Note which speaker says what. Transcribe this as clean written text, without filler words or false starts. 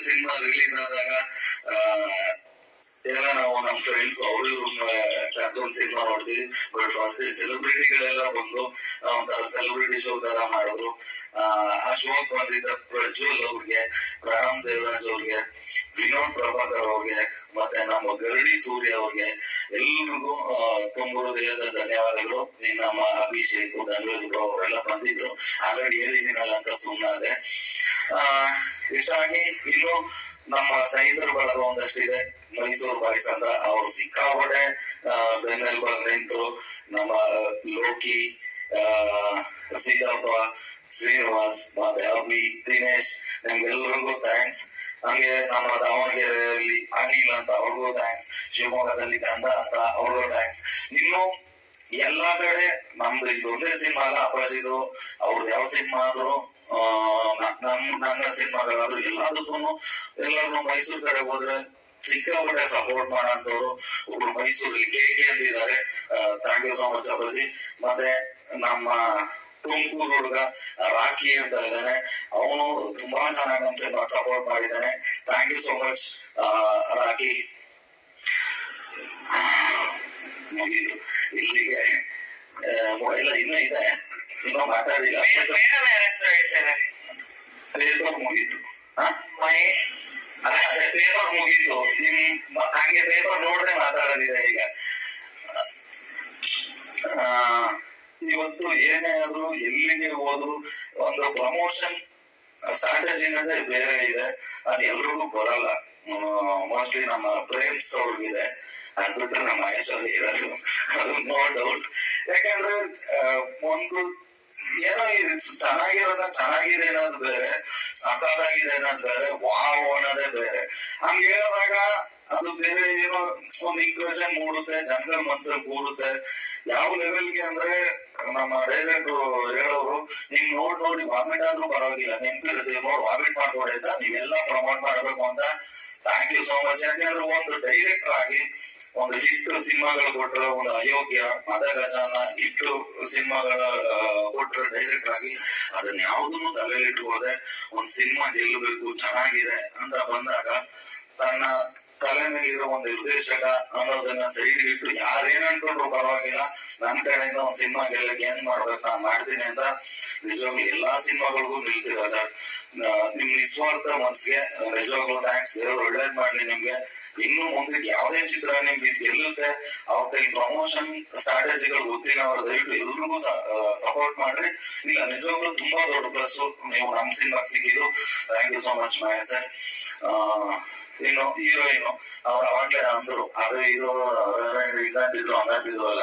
Speaker 1: Cinema release ಆದಾಗ ಎಲ್ಲ ನಾವು ನಮ್ಮ ಫ್ರೆಂಡ್ಸ್ ಅವರು ಕಾರ್ಟೂನ್ ಸಿನಿಮಾ ನೋಡ್ತೀವಿ. ಬಟ್ ಫಸ್ಟ್ ಸೆಲೆಬ್ರಿಟಿಗಳೆಲ್ಲ ಬಂದು ಒಂಥರ ಸೆಲೆಬ್ರಿಟಿ ಶೋ ತರ ಮಾಡಿದ್ರು. ಆ ಶೋ ಬಂದಿದ್ದ ಪ್ರಜ್ವಲ್ ಅವ್ರಿಗೆ, ಪ್ರಣಮ್ ದೇವರಾಜ್ ಅವ್ರಿಗೆ, ವಿನೋದ್ ಪ್ರಭಾಕರ್ ಅವ್ರಿಗೆ, ಮತ್ತೆ ನಮ್ಮ ಗರಡಿ ಸೂರ್ಯ ಅವ್ರಿಗೆ ಎಲ್ರಿಗೂ ತುಂಬ ಹೃದಯದ ಧನ್ಯವಾದಗಳು. ನಮ್ಮ ಅಭಿಷೇಕ್, ಧನ್ವೇಲ್ ಬ್ರೋ ಅವರೆಲ್ಲ ಬಂದಿದ್ರು. ಆಲ್ರೆಡಿ ಹೇಳಿದ್ದೀನಲ್ಲ ಅಂತ ಸುಮ್ಮನಾದೆ. ಇಷ್ಟಾಗಿ ಇನ್ನು ನಮ್ಮ ಸ್ನೇಹಿತರ ಬಳಗ ಒಂದಷ್ಟಿದೆ. ಮೈಸೂರು ಬಾಯ್ಸ್ ಅಂತ ಅವ್ರು ಸಿಕ್ಕಾಪಟ್ಟೆ ಬೆನ್ನೆಲುಬಾಗಿ ನಿಂತರು. ನಮ್ಮ ಲೋಕಿ, ಸಿದ್ದಪ್ಪ, ಶ್ರೀನಿವಾಸ್, ಮತ್ತೆ ಅಭಿ, ದಿನೇಶ್, ನಿಮ್ಗೆಲ್ರಿಗೂ ಥ್ಯಾಂಕ್ಸ್. ಹಂಗೆ ನಮ್ಮ ದಾವಣಗೆರೆಯಲ್ಲಿ ಅನಿಲ್ ಅಂತ ಅವ್ರಿಗೂ ಥ್ಯಾಂಕ್ಸ್. ಶಿವಮೊಗ್ಗದಲ್ಲಿ ಗಂಧ ಅಂತ ಅವ್ರಿಗೂ ಥ್ಯಾಂಕ್ಸ್. ಇನ್ನು ಎಲ್ಲಾ ಕಡೆ ನಮ್ದು ಇದೊಂದೇ ಸಿನಿಮಾ ಅಲ್ಲ, ಅಪ್ಪಾಜಿದು ಅವ್ರದ್ದು ಯಾವ ಸಿನಿಮಾ ಆದ್ರೂ ನನ್ನ ಸಿನಿಮಾಗಳಾದ್ರೂ ಎಲ್ಲಾದ್ರೂ ಮೈಸೂರು ಕಡೆ ಹೋದ್ರೆ ಸಿಕ್ಕಾಪಟ್ಟೆ ಸಪೋರ್ಟ್ ಮಾಡೋಂಥವ್ರು ಒಬ್ರು ಮೈಸೂರಲ್ಲಿ ಕೆ ಅಂತಿದ್ದಾರೆ. ಥ್ಯಾಂಕ್ ಯು ಸೋ ಮಚ್ ಅಪ್ಪಾಜಿ. ಮತ್ತೆ ನಮ್ಮ ತುಮಕೂರು ಹುಡುಗ ರಾಕಿ ಅಂತ ಇದ್ದಾನೆ, ಅವನು ತುಂಬಾ ಚೆನ್ನಾಗಿ ನಮ್ಮ ಸಿನಿಮಾ ಸಪೋರ್ಟ್ ಮಾಡಿದ್ದಾನೆ. Thank you so much Rocky. ಮುಗೀತು ಇಲ್ಲಿಗೆ, ಇಲ್ಲ ಇನ್ನೂ ಇದೆ, ಇನ್ನೂ ಮಾತಾಡಿಲ್ಲ. ಪೇಪರ್ ಮುಗೀತು, ಅದೇ ಪೇಪರ್ ಮುಗೀತು. ಹಂಗೆ ಪೇಪರ್ ನೋಡದೆ ಮಾತಾಡೋದಿದೆ ಈಗ. ಇವತ್ತು ಏನೇ ಆದ್ರೂ ಎಲ್ಲಿಗೆ ಹೋದ್ರು ಒಂದು ಪ್ರಮೋಷನ್ ಸ್ಟ್ರಾಟಜಿ ಅನ್ನೋದೇ ಬೇರೆ ಇದೆ. ಅದು ಎಲ್ರಿಗೂ ಬರಲ್ಲ. ಮೋಸ್ಟ್ಲಿ ನಮ್ಮ ಪ್ರೇಮ್ಸ್ ಅವ್ರಿಗಿದೆ, ಅದ್ ಬಿಟ್ರೆ ನಮ್ಮ ಮಹೇಶಲ್ಲಿ ಇರೋದು, ಅದು ನೋ ಡೌಟ್. ಯಾಕಂದ್ರೆ ಒಂದು ಏನೋ ಚೆನ್ನಾಗಿದೆ ಅನ್ನೋದು ಬೇರೆ, ಸಕಾಲಾಗಿದೆ ಅನ್ನೋದು ಬೇರೆ, ವಾವ್ ಅನ್ನೋದೇ ಬೇರೆ. ಹಂಗೆ ಹೇಳುವಾಗ ಅದು ಬೇರೆ ಏನೋ ಒಂದು ಇಂಪ್ರೆಷನ್ ಮೂಡುತ್ತೆ, ಜನಗಳ ಮನ್ಸಲ್ಲಿ ಕೂರುತ್ತೆ. ಯಾವ ಲೆವೆಲ್ಗೆ ಅಂದ್ರೆ ನಮ್ಮ ಡೈರೆಕ್ಟರ್ ಹೇಳೋರು, ನಿಮ್ ನೋಡಿ ವಾಮಿಟ್ ಆದ್ರೂ ಪರವಾಗಿಲ್ಲ, ನೆನ್ಪಿರುತ್ತೆ, ನೋಡಿ ವಾಮಿಟ್ ಮಾಡ್ಕೊಡಿ ಅಂತ ನೀವೆಲ್ಲ ಪ್ರಮೋಟ್ ಮಾಡ್ಬೇಕು ಅಂತ. Thank you so much. ಯಾಕಂದ್ರೆ ಒಂದು ಡೈರೆಕ್ಟರ್ ಆಗಿ ಒಂದು ಹಿಟ್ ಸಿನಿಮಾಗಳು ಕೊಟ್ರೆ, ಒಂದು ಅಯೋಗ್ಯ, ಮದಗಜಾನ ಹಿಟ್ ಸಿನಿಮಾಗಳ ಕೊಟ್ರೆ ಡೈರೆಕ್ಟರ್ ಆಗಿ ಅದನ್ನ ಯಾವ್ದನ್ನು ತಲೆಯಲ್ಲಿ ಇಟ್ಕೊಳ್ಳದೆ ಒಂದ್ ಸಿನಿಮಾ ಗೆಲ್ಲಬೇಕು, ಚೆನ್ನಾಗಿದೆ ಅಂತ ಬಂದಾಗ ತನ್ನ ತಲೆ ಮೇಲಿರೋ ಒಂದು ನಿರ್ದೇಶಕ ಅನ್ನೋದನ್ನ ಸೈಡ್ ಇಟ್ಟು ಯಾರೇನ್ ಅನ್ಕೊಂಡ್ರು ಪರವಾಗಿಲ್ಲ, ನನ್ನ ಕಡೆಯಿಂದ ಒಂದ್ ಸಿನಿಮಾ ಗೆಲ್ಲಕ್ಕೆ ಏನ್ ಮಾಡ್ಬೇಕು ನಾನು ಮಾಡ್ತೀನಿ ಅಂತ ನಿಜವಾಗ್ಲು ಎಲ್ಲಾ ಸಿನಿಮಾಗಳಿಗೂ ನಿಲ್ತೀರ ಸರ್. ನಿಮ್ ನಿಸ್ವಾರ್ಥ ಮನ್ಸಿಗೆ ನಿಜವಾಗ್ಲು ಥ್ಯಾಂಕ್ಸ್. ದೇವ್ರು ಒಳ್ಳೇದ್ ಮಾಡ್ಲಿ ನಿಮ್ಗೆ. ಇನ್ನು ಮುಂದಕ್ಕೆ ಯಾವ್ದೇ ಚಿತ್ರ ನಿಮ್ಗೆ ಗೆಲ್ಲುತ್ತೆ, ಅವ್ರ ಕೈ ಪ್ರಮೋಷನ್ ಸ್ಟ್ರಾಟಜಿಗಳು ಗೊತ್ತಿಲ್ಲ, ಅವ್ರ ದಯವಿಟ್ಟು ಎಲ್ರಿಗೂ ಸಪೋರ್ಟ್ ಮಾಡ್ರಿ. ಇಲ್ಲ ನಿಜವಾಗ್ಲೂ ತುಂಬಾ ದೊಡ್ಡ ಪ್ಲಸ್ ನೀವು ನಮ್ ಸಿನಿಮಾಗ್ ಸಿಕ್ಕಿದ್ದು. Thank you so much Mahesh sir. ಇನ್ನು ಹೀರೋಯಿನ್ ಅವ್ರು ಅವಾಗ್ಲೇ ಅಂದ್ರು, ಅದು ಇದು ಹಂಗಂತಿದ್ರು ಅಲ್ಲ,